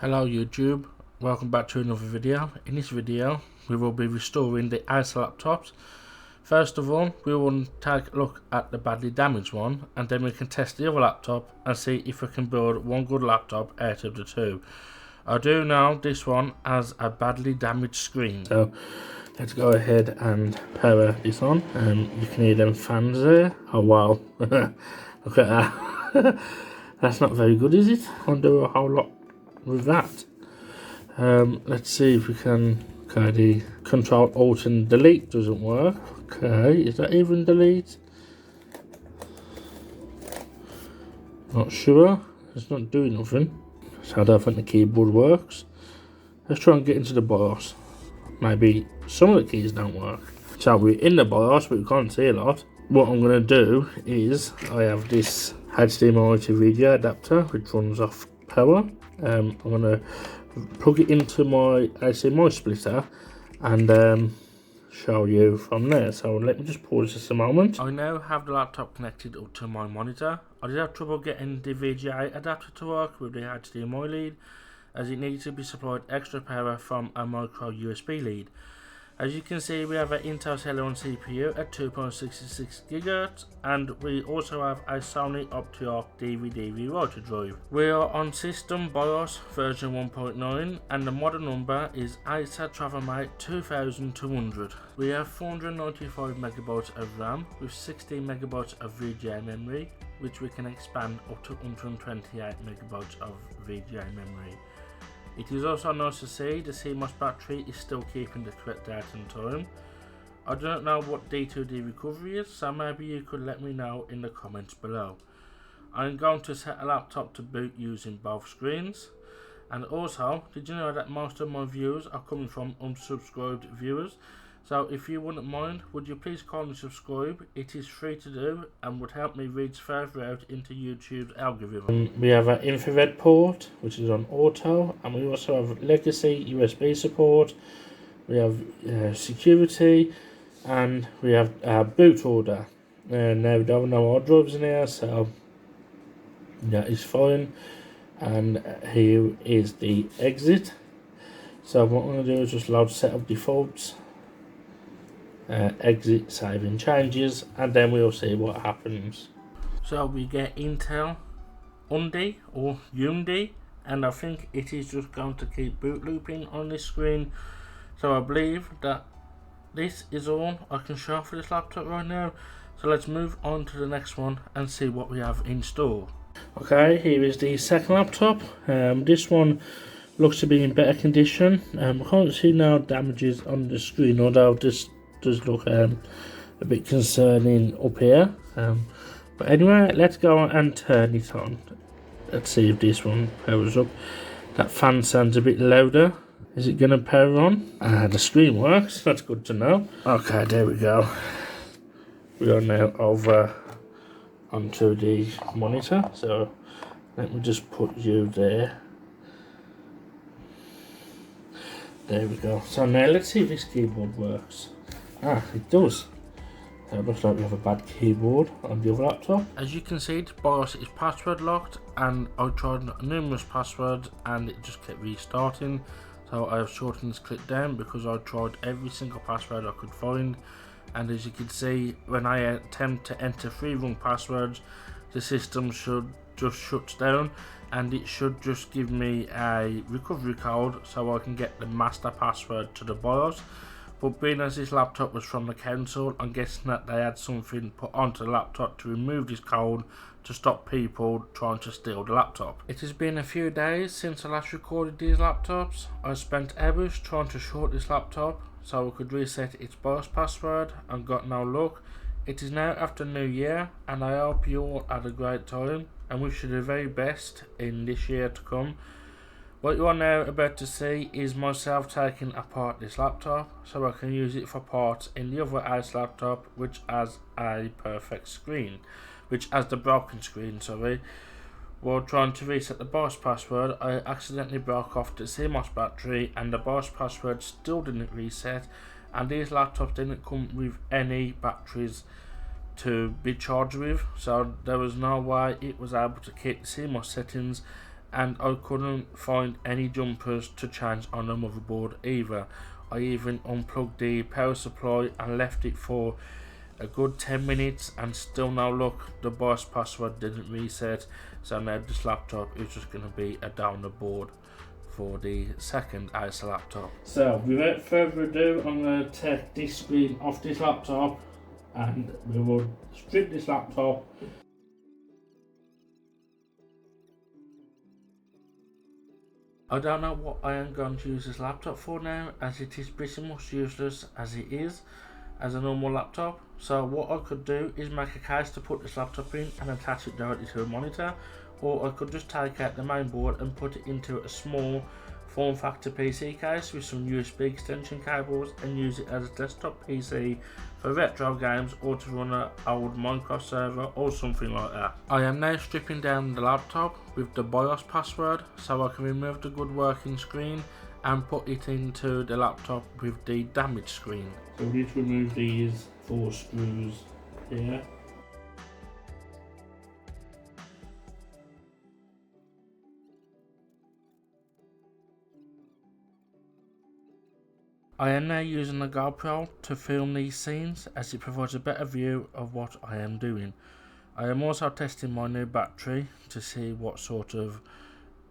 Hello YouTube, welcome back to another video. In this video we will be restoring the Acer laptops. First of all, we will take a look at the badly damaged one, and then we can test the other laptop and see if we can build one good laptop out of the two. I do know this one has a badly damaged screen, so let's go ahead and power this on. You can hear them fans there. Oh wow, look at that. That's not very good, is it? Can't do a whole lot with that. Let's see if we can. Okay, the Control Alt and Delete doesn't work. Okay, is that even delete? Not sure. It's not doing nothing. So I don't think the keyboard works. Let's try and get into the BIOS. Maybe some of the keys don't work. So we're in the BIOS, but we can't see a lot. What I'm going to do is I have this HDMI to VGA adapter which runs off power. I'm going to plug it into my HDMI splitter and show you from there. So let me just pause this a moment. I now have the laptop connected up to my monitor. I did have trouble getting the VGA adapter to work with the HDMI lead, as it needs to be supplied extra power from a micro USB lead. As you can see, we have an Intel Celeron CPU at 2.66 GHz, and we also have a Sony OptiArc DVD rewriter drive. We are on system BIOS version 1.9, and the model number is Acer TravelMate 2200. We have 495 MB of RAM with 16 MB of VGA memory, which we can expand up to 128 MB of VGA memory. It is also nice to see the CMOS battery is still keeping the correct date and time. I don't know what D2D recovery is, so maybe you could let me know in the comments below. I'm going to set a laptop to boot using both screens. And also, did you know that most of my views are coming from unsubscribed viewers? So if you wouldn't mind, would you please kindly subscribe? It is free to do and would help me reach further out into YouTube's algorithm. We have an infrared port which is on auto, and we also have legacy USB support. We have security, and we have boot order. Now we don't have no hard drives in here, so that is fine. And here is the exit. So what I'm going to do is just load setup defaults. Exit, saving changes, and then we'll see what happens. So we get Intel Undi or Undi, and I think it is just going to keep boot looping on this screen. So I believe that this is all I can show for this laptop right now. So let's move on to the next one and see what we have in store. Okay, here is the second laptop. This one looks to be in better condition. I can't see no damages on the screen, although this does look a bit concerning up here. But anyway, let's go and turn it on. Let's see if this one powers up. That fan sounds a bit louder. Is it going to power on? The screen works. That's good to know. Okay, there we go. We are now over onto the monitor. So let me just put you there. There we go. So now let's see if this keyboard works. It does. It looks like we have a bad keyboard on the other laptop. As you can see, the BIOS is password locked, and I tried numerous passwords and it just kept restarting. So I have shortened this clip down because I tried every single password I could find, and as you can see, when I attempt to enter 3 wrong passwords, the system should just shut down, and it should just give me a recovery code so I can get the master password to the BIOS. But being as this laptop was from the council, I'm guessing that they had something put onto the laptop to remove this code to stop people trying to steal the laptop. It has been a few days since I last recorded these laptops. I spent hours trying to short this laptop so I could reset its BIOS password and got no luck. It is now after New Year, and I hope you all had a great time and wish you the very best in this year to come. What you are now about to see is myself taking apart this laptop so I can use it for parts in the other Acer laptop, which has a perfect screen, which has the broken screen, sorry. While trying to reset the BIOS password, I accidentally broke off the CMOS battery and the BIOS password still didn't reset, and these laptops didn't come with any batteries to be charged with, so there was no way it was able to keep the CMOS settings and I couldn't find any jumpers to change on the motherboard either. I even unplugged the power supply and left it for a good 10 minutes and still no luck. The BIOS password didn't reset, so now this laptop is just going to be a downer board for the second Acer laptop. So without further ado, I'm going to take this screen off this laptop and we will strip this laptop. I don't know what I am going to use this laptop for now, as it is pretty much useless as it is as a normal laptop. So what I could do is make a case to put this laptop in and attach it directly to a monitor, or I could just take out the main board and put it into a small form factor PC case with some USB extension cables and use it as a desktop PC for retro games or to run an old Minecraft server or something like that. I am now stripping down the laptop with the BIOS password so I can remove the good working screen and put it into the laptop with the damaged screen. So we need to remove these 4 screws here. I am now using the GoPro to film these scenes as it provides a better view of what I am doing. I am also testing my new battery to see what sort of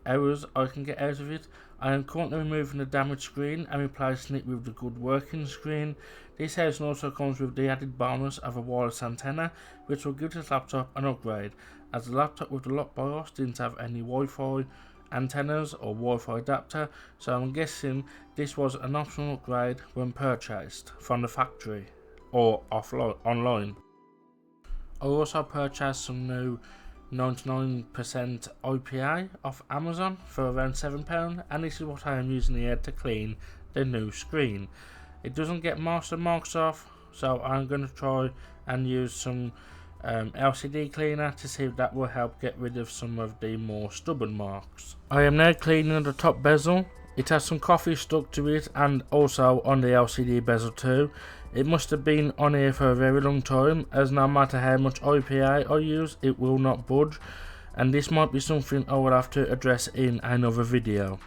errors I can get out of it. I am currently removing the damaged screen and replacing it with the good working screen. This housing also comes with the added bonus of a wireless antenna, which will give this laptop an upgrade, as the laptop with the lock BIOS didn't have any Wi-Fi antennas or Wi-Fi adapter, so I'm guessing this was an optional upgrade when purchased from the factory or online. I also purchased some new 99% IPA off Amazon for around £7, and this is what I am using here to clean the new screen. It doesn't get most of the marks off, so I'm going to try and use some LCD cleaner to see if that will help get rid of some of the more stubborn marks. I am now cleaning the top bezel. It has some coffee stuck to it and also on the LCD bezel too. It must have been on here for a very long time, as no matter how much IPA I use it will not budge, and this might be something I will have to address in another video.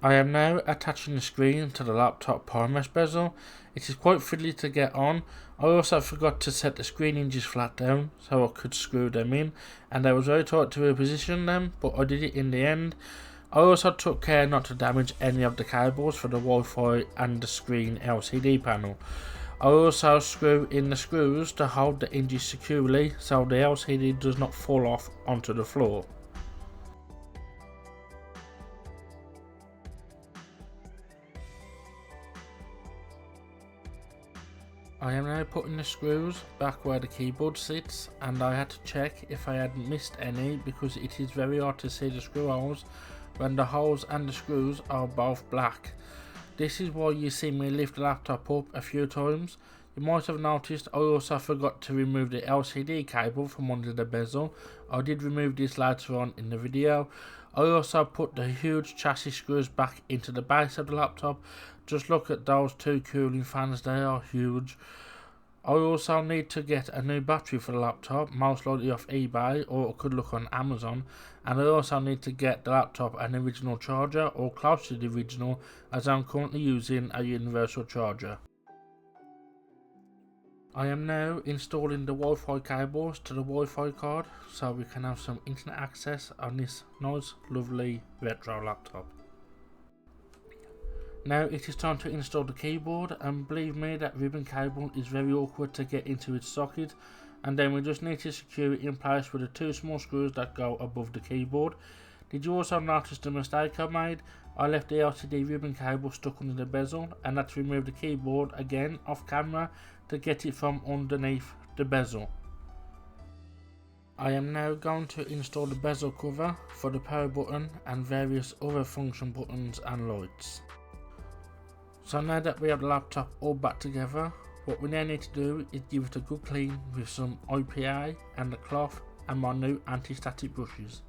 I am now attaching the screen to the laptop powerhouse bezel. It is quite fiddly to get on. I also forgot to set the screen hinges flat down so I could screw them in, and I was very tight to reposition them, but I did it in the end. I also took care not to damage any of the cables for the Wi-Fi and the screen LCD panel. I also screw in the screws to hold the hinges securely so the LCD does not fall off onto the floor. I am now putting the screws back where the keyboard sits, and I had to check if I hadn't missed any because it is very hard to see the screw holes when the holes and the screws are both black. This is why you see me lift the laptop up a few times. You might have noticed I also forgot to remove the LCD cable from under the bezel. I did remove this later on in the video. I also put the huge chassis screws back into the base of the laptop. Just look at those 2 cooling fans, they are huge. I also need to get a new battery for the laptop, most likely off eBay, or I could look on Amazon, and I also need to get the laptop an original charger or close to the original, as I'm currently using a universal charger. I am now installing the Wi-Fi cables to the Wi-Fi card so we can have some internet access on this nice lovely retro laptop. Now it is time to install the keyboard, and believe me, that ribbon cable is very awkward to get into its socket, and then we just need to secure it in place with the 2 small screws that go above the keyboard. Did you also notice the mistake I made? I left the LCD ribbon cable stuck under the bezel and had to remove the keyboard again off camera to get it from underneath the bezel. I am now going to install the bezel cover for the power button and various other function buttons and lights. So now that we have the laptop all back together, what we now need to do is give it a good clean with some IPA and a cloth and my new anti-static brushes.